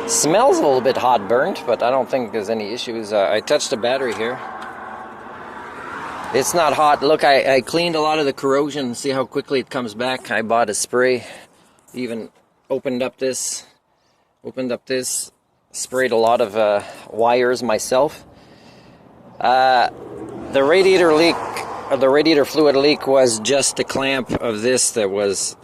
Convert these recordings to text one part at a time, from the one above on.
Smells a little bit hot burnt, but I don't think there's any issues. I touched the battery here. It's not hot. Look, I cleaned a lot of the corrosion. See how quickly it comes back. I bought a spray. Even opened up this, sprayed a lot of wires myself. The radiator leak, the radiator fluid leak was just a clamp of this that was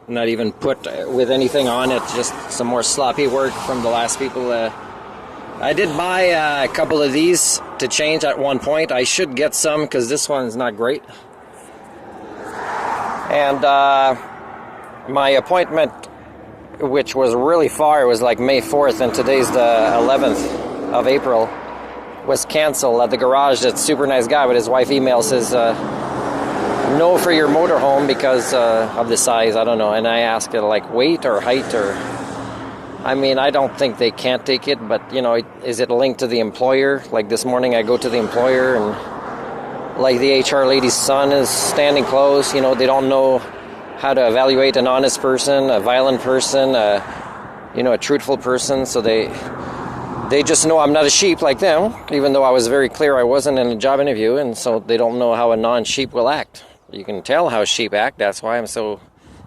not even put with anything on it, just some more sloppy work from the last people. I did buy a couple of these to change at one point. I should get some because this one's not great. And my appointment, which was really far, it was like May 4th, and today's the 11th of April, was canceled at the garage. That super nice guy, but his wife email says no for your motorhome because of the size. I don't know. And I asked it like weight or height or... I mean, I don't think they can't take it, but, you know, is it linked to the employer? Like this morning I go to the employer and like the HR lady's son is standing close. You know, they don't know how to evaluate an honest person, a violent person, you know, a truthful person. So they just know I'm not a sheep like them, even though I was very clear I wasn't in a job interview. And so they don't know how a non-sheep will act. You can tell how sheep act. That's why I'm so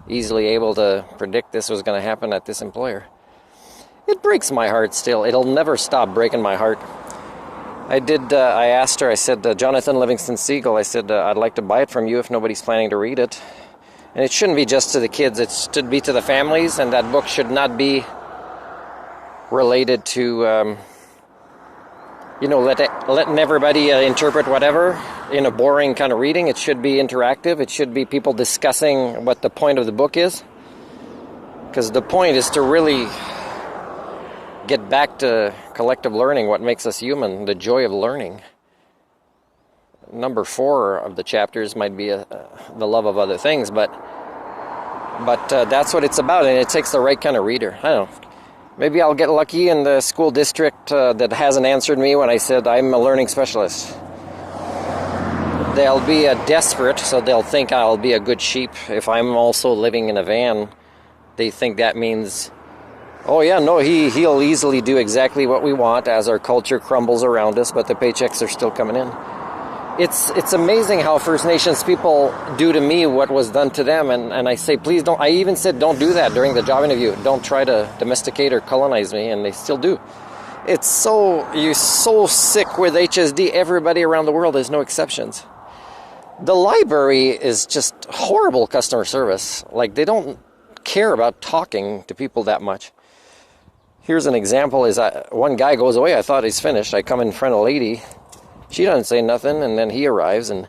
easily able to predict this was going to happen at this employer. It breaks my heart still. It'll never stop breaking my heart. I asked her, I said, Jonathan Livingston Seagull, I said, I'd like to buy it from you if nobody's planning to read it. And it shouldn't be just to the kids, it should be to the families, and that book should not be related to, you know, letting everybody interpret whatever in a boring kind of reading. It should be interactive. It should be people discussing what the point of the book is. Because the point is to really get back to collective learning, what makes us human, the joy of learning. Number 4 of the chapters might be the love of other things, but that's what it's about, and it takes the right kind of reader. I don't know. Maybe I'll get lucky in the school district that hasn't answered me when I said I'm a learning specialist. They'll be desperate, so they'll think I'll be a good sheep. If I'm also living in a van, they think that means... Oh yeah, no, he'll easily do exactly what we want as our culture crumbles around us, but the paychecks are still coming in. It's amazing how First Nations people do to me what was done to them, and I say, please don't. I even said, don't do that during the job interview. Don't try to domesticate or colonize me, and they still do. You're so sick with HSD. Everybody around the world, there's no exceptions. The library is just horrible customer service. Like, they don't care about talking to people that much. Here's an example, one guy goes away, I thought he's finished. I come in front of a lady, she doesn't say nothing, and then he arrives, and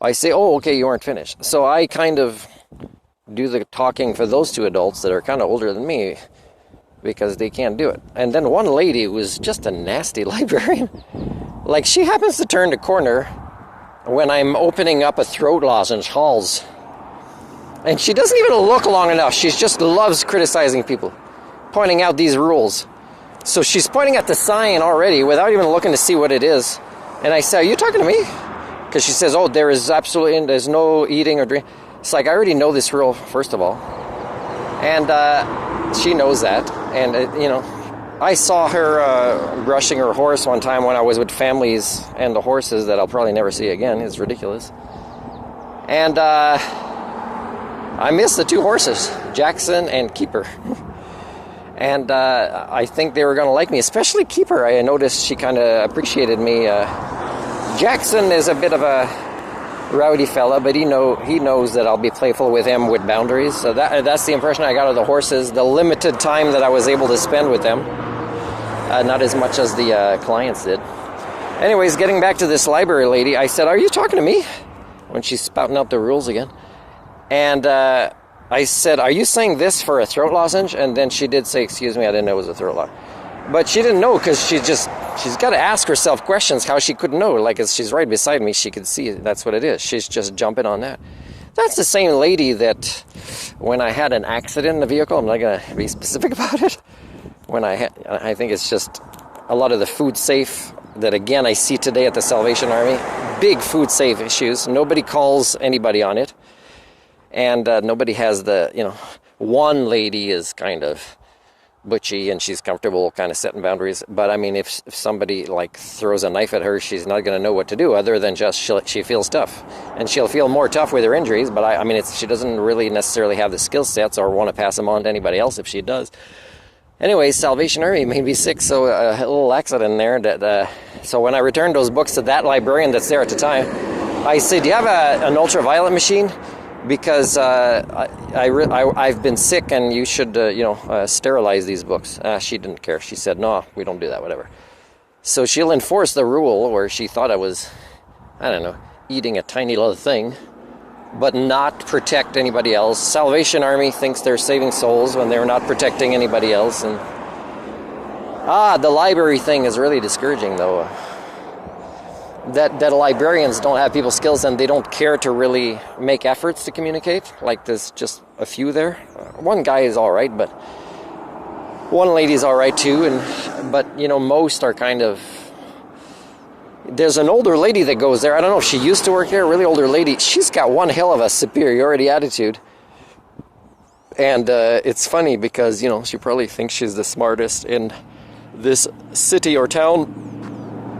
I say, oh, okay, you aren't finished. So I kind of do the talking for those two adults that are kind of older than me, because they can't do it. And then one lady was just a nasty librarian. Like, she happens to turn the corner when I'm opening up a throat lozenge, Halls. And she doesn't even look long enough. She just loves criticizing people, pointing out these rules. So she's pointing at the sign already without even looking to see what it is. And I say, are you talking to me? Because she says, oh, there's no eating or drink. It's like, I already know this rule, first of all. And she knows that. And, you know, I saw her brushing her horse one time when I was with families and the horses that I'll probably never see again. It's ridiculous. And I missed the 2 horses, Jackson and Keeper. And I think they were going to like me, especially Keeper. I noticed she kind of appreciated me. Jackson is a bit of a rowdy fella, but he knows that I'll be playful with him with boundaries. So that's the impression I got of the horses, the limited time that I was able to spend with them. Not as much as the clients did. Anyways, getting back to this library lady, I said, are you talking to me? When she's spouting out the rules again. And I said, are you saying this for a throat lozenge? And then she did say, excuse me, I didn't know it was a throat lozenge. But she didn't know because she's got to ask herself questions how she could know. Like, as she's right beside me, she could see that's what it is. She's just jumping on that. That's the same lady that when I had an accident in the vehicle, I'm not going to be specific about it. I think it's just a lot of the food safe that, again, I see today at the Salvation Army. Big food safe issues. Nobody calls anybody on it. And nobody has one lady is kind of butchy and she's comfortable kind of setting boundaries. But I mean, if somebody like throws a knife at her, she's not going to know what to do other than just she feels tough. And she'll feel more tough with her injuries, but I mean, she doesn't really necessarily have the skill sets or want to pass them on to anybody else if she does. Anyways, Salvation Army made me sick, so a little accident there. So when I returned those books to that librarian that's there at the time, I said, do you have an ultraviolet machine? Because I've been sick and you should, sterilize these books. She didn't care. She said, no, we don't do that, whatever. So she'll enforce the rule where she thought I was, I don't know, eating a tiny little thing, but not protect anybody else. Salvation Army thinks they're saving souls when they're not protecting anybody else. And the library thing is really discouraging, though. That librarians don't have people skills and they don't care to really make efforts to communicate. Like there's just a few there. One guy is all right, but one lady's all right too. But most are kind of. There's an older lady that goes there. I don't know if she used to work there, a really older lady. She's got one hell of a superiority attitude. And it's funny because, she probably thinks she's the smartest in this city or town.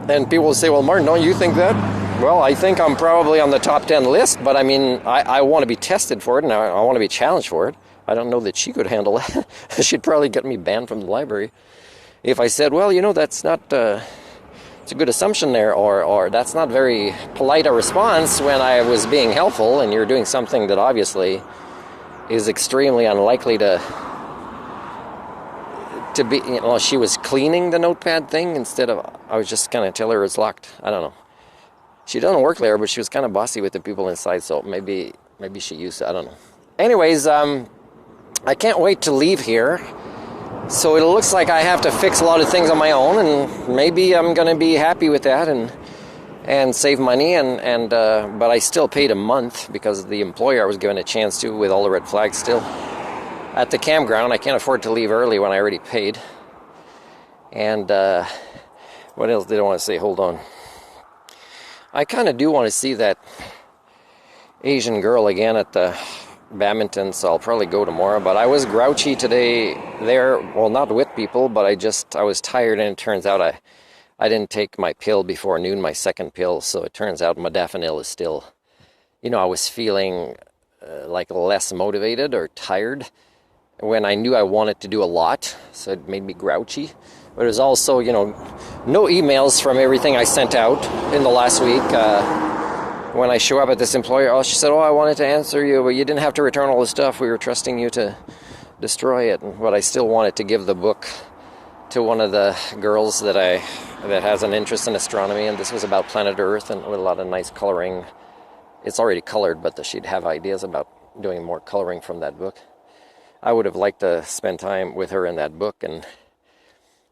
And people will say, well, Martin, don't you think that? Well, I think I'm probably on the top 10 list, but I mean, I want to be tested for it and I want to be challenged for it. I don't know that she could handle it. She'd probably get me banned from the library. If I said, well, that's not... it's a good assumption there, or that's not very polite a response when I was being helpful and you're doing something that obviously is extremely unlikely to be, she was cleaning the notepad thing instead of, I was just kind of tell her it's locked. I don't know. She doesn't work there, but she was kind of bossy with the people inside, so maybe she used it, I don't know. Anyways, I can't wait to leave here. So it looks like I have to fix a lot of things on my own, and maybe I'm going to be happy with that and save money. But I still paid a month because the employer I was given a chance to with all the red flags still at the campground. I can't afford to leave early when I already paid. And what else did I want to say? Hold on. I kind of do want to see that Asian girl again at the badminton, so I'll probably go tomorrow. But I was grouchy today there, well, not with people, but I was tired, and it turns out I didn't take my pill before noon, my second pill, so it turns out modafinil is still, I was feeling like less motivated or tired when I knew I wanted to do a lot, so it made me grouchy. But it was also, no emails from everything I sent out in the last week. When I show up at this employer, she said, I wanted to answer you, but you didn't have to return all the stuff. We were trusting you to destroy it. But I still wanted to give the book to one of the girls that has an interest in astronomy, and this was about planet Earth and with a lot of nice coloring. It's already colored, but she'd have ideas about doing more coloring from that book. I would have liked to spend time with her in that book.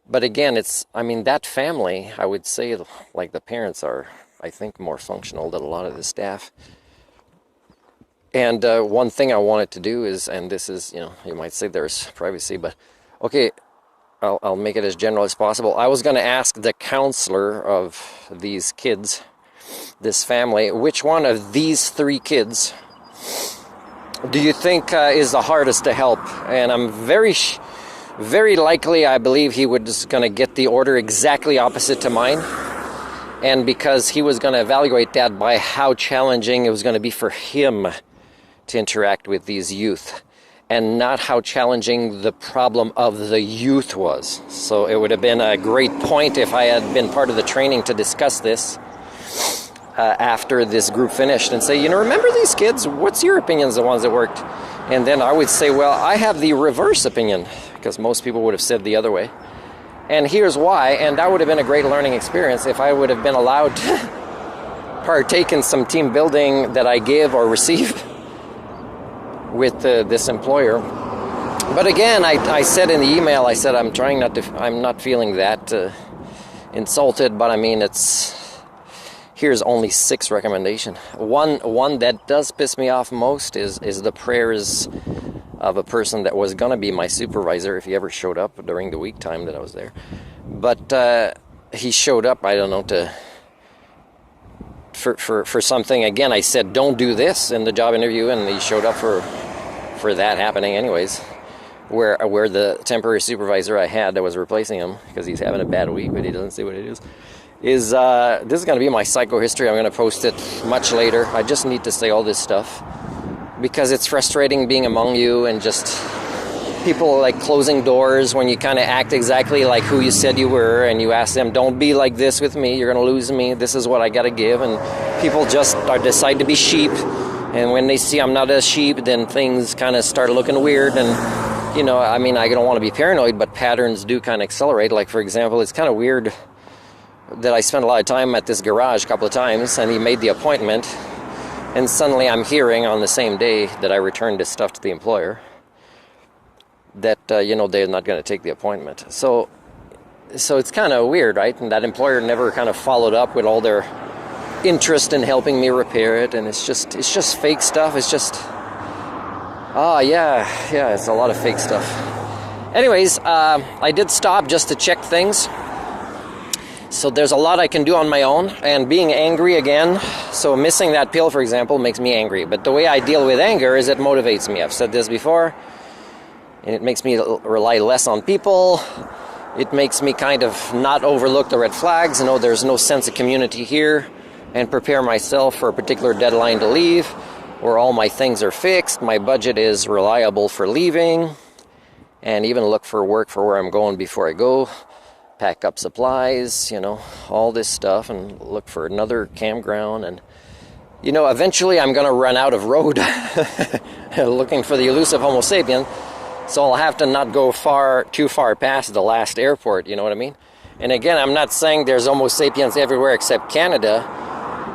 But again, that family, I would say, like the parents are, I think, more functional than a lot of the staff. And one thing I wanted to do is, and this is, you might say there's privacy, but okay, I'll make it as general as possible. I was going to ask the counselor of these kids, this family, which one of these three kids do you think is the hardest to help? And I'm very likely, I believe he was going to get the order exactly opposite to mine. And because he was going to evaluate that by how challenging it was going to be for him to interact with these youth, and not how challenging the problem of the youth was. So it would have been a great point if I had been part of the training to discuss this after this group finished and say, remember these kids? What's your opinions, the ones that worked? And then I would say, well, I have the reverse opinion, because most people would have said the other way. And here's why, and that would have been a great learning experience if I would have been allowed to partake in some team building that I give or receive with this employer. But again, I said in the email, I said I'm not feeling that insulted, but I mean, here's only 6 recommendations. One that does piss me off most is the prayers of a person that was going to be my supervisor if he ever showed up during the week time that I was there. But he showed up, I don't know, for something. Again, I said, don't do this in the job interview, and he showed up for that happening anyways. where the temporary supervisor I had that was replacing him, because he's having a bad week, but he doesn't say what it is this is going to be my psychohistory. I'm going to post it much later. I just need to say all this stuff because it's frustrating being among you and just people like closing doors when you kind of act exactly like who you said you were, and you ask them, don't be like this with me, you're going to lose me, this is what I got to give, and people just decide to be sheep, and when they see I'm not a sheep, then things kind of start looking weird. And you know, I mean, I don't want to be paranoid, but patterns do kind of accelerate. Like, for example, it's kind of weird that I spent a lot of time at this garage a couple of times, and he made the appointment, and suddenly I'm hearing on the same day that I returned his stuff to the employer that, you know, they're not going to take the appointment. So it's kind of weird, right? And that employer never kind of followed up with all their interest in helping me repair it, and it's just fake stuff. It's just, yeah, it's a lot of fake stuff. Anyways, I did stop just to check things. So there's a lot I can do on my own, and being angry again, so missing that pill, for example, makes me angry. But the way I deal with anger is it motivates me. I've said this before, and it makes me rely less on people. It makes me kind of not overlook the red flags, know there's no sense of community here, and prepare myself for a particular deadline to leave, where all my things are fixed, my budget is reliable for leaving, and even look for work for where I'm going before I go. Pack up supplies, you know, all this stuff, and look for another campground. And, you know, eventually I'm going to run out of road looking for the elusive Homo sapien, so I'll have to not go too far past the last airport, you know what I mean? And again, I'm not saying there's Homo sapiens everywhere except Canada,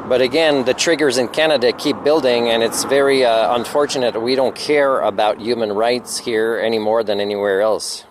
but again, the triggers in Canada keep building, and it's very unfortunate we don't care about human rights here any more than anywhere else.